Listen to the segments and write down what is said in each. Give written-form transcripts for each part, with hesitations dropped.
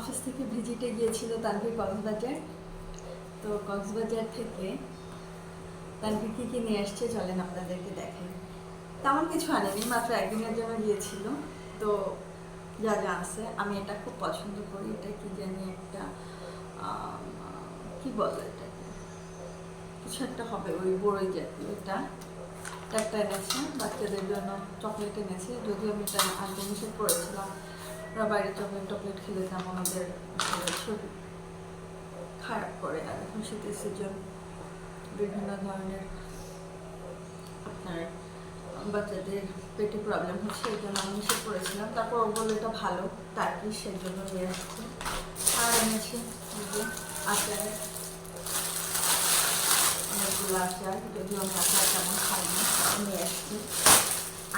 Office থেকে ভিজিটে গিয়েছিল তানভীর কক্সবাজার। তো কক্সবাজার থেকে তানভীর কী কী নিয়ে আসছে চলেন আপনাদেরকে দেখেন। তেমন কিছু আনেনি, মাত্র একদিনের জন্য গিয়েছিল। তো যা যা আছে, আমি এটা খুব পছন্দ করি। এটা কি জানি একটা কি বলে, এটা কিছু একটা হবে, ওই বড়ই জাতীয়। এটা একটা এনেছে, বাচ্চাদের জন্য চকলেট এনেছে। যদিও আমি এটা আনতে নিষেধ করেছিলাম, ওরা বাইরে চকলেট খেলে তেমন ওদের শরীর খারাপ করে। আর এখন শীতের সিজন, বিভিন্ন ধরনের আপনার বাচ্চাদের পেটে প্রবলেম হচ্ছে, এই জন্য আমি নিষেধ করেছিলাম। তারপর ও বললো এটা ভালো, তার কি সেই জন্য নিয়ে আসছে। আর এনেছি আচার, অনেকগুলো আচার, যদিও আমি আচার তেমন খাই না, নিয়ে আসছি।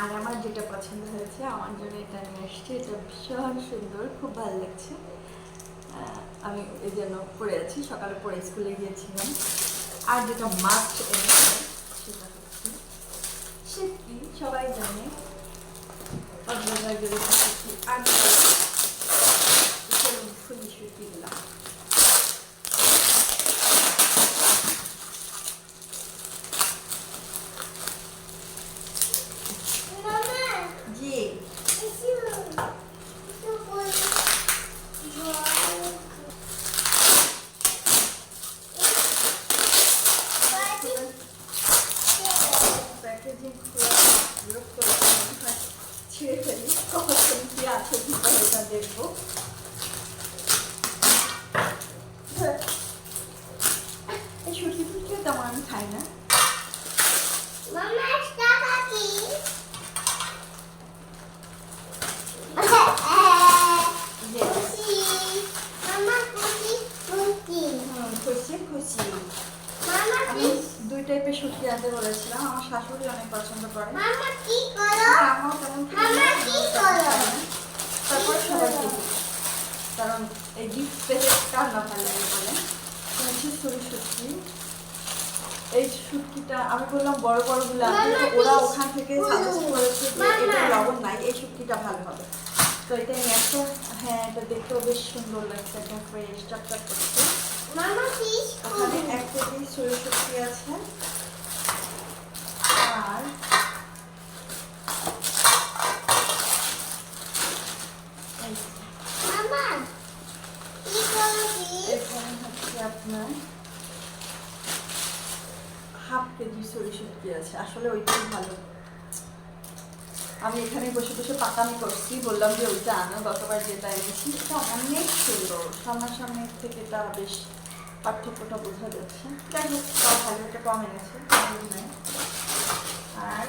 আর আমার যেটা পছন্দ হয়েছে, আমার জন্য এটা নিয়ে এসছি। এটা ভীষণ সুন্দর, খুব ভালো লাগছে। আমি এই জন্য পরে আছি, সকালে পরে স্কুলে গিয়েছিলাম। আর যেটা মাস্ট এনেছে সেটা হচ্ছে শুটকি। সবাই জানে কক্সবাজার গেলে শুটকি, আর ফুলি শুটকি দিলাম। জি প্যাকেজিং বিরক্ত ছিঁড়ে ফেলি, কখন কি আছে ভিতরে এটা দেখবো। এই শুটকি ফুটকিও তেমন আমি খাই না। আমি দুই টাইপের শুটকি আনতে বলেছিলাম, আমার শাশুড়ি অনেক পছন্দ করে, আমিও তেমন তারপর সবাইকে দিই, কারণ এই গিফট পেতে কার না ভালো লাগে বলেন। হচ্ছে সরু শুটকি। এই শুটকিটা আমি বললাম বড় বড়গুলো আনতে, ওরা ওখান থেকে সাজেস্ট করেছে যে এটা লবণ নাই, এই শুটকিটা ভালো হবে। তো এটা নিয়ে একটা, হ্যাঁ এটা দেখতেও বেশ সুন্দর লাগছে, একদম ফ্রেশ চকচক করছে। ওখানে 1 কেজি সরু শুটকি আছে। আর এখানে হচ্ছে আপনার 1/2 কেজি সরু শুটকি আছে। আসলে ওইটাই ভালো। আমি এখানে বসে বসে পাকামি করছি, বললাম যে ওইটা আনো, গতবার যেটা এনেছি এটা অনেক সুন্দর, সামনাসামনির থেকে এটা বেশ পার্থক্যটা বোঝা যাচ্ছে। যাই হোক, তাও ভালো, একটা কম এনেছে। আর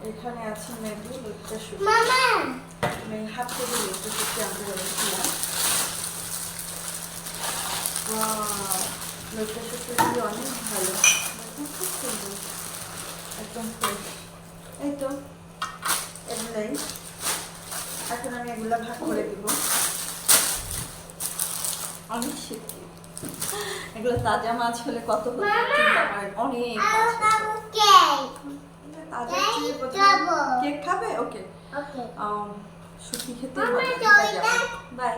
এখানে আছে মেবি লোকটা শুটকি, আমি 1/2 কেজি লোকটা শুটকি আনতে বলেছিলাম। লোকটা শুটকি অনেক ভালো, খুব সুন্দর, একদম ফ্রেশ। এই তো এগুলাই, এখন আমি এগুলা ভাগ করে দিব। অনেক শীতকি, এগুলো তাজা মাছ হলে কত অনেক কেক খাবে। ওকে, শুটকি খেতে বাই।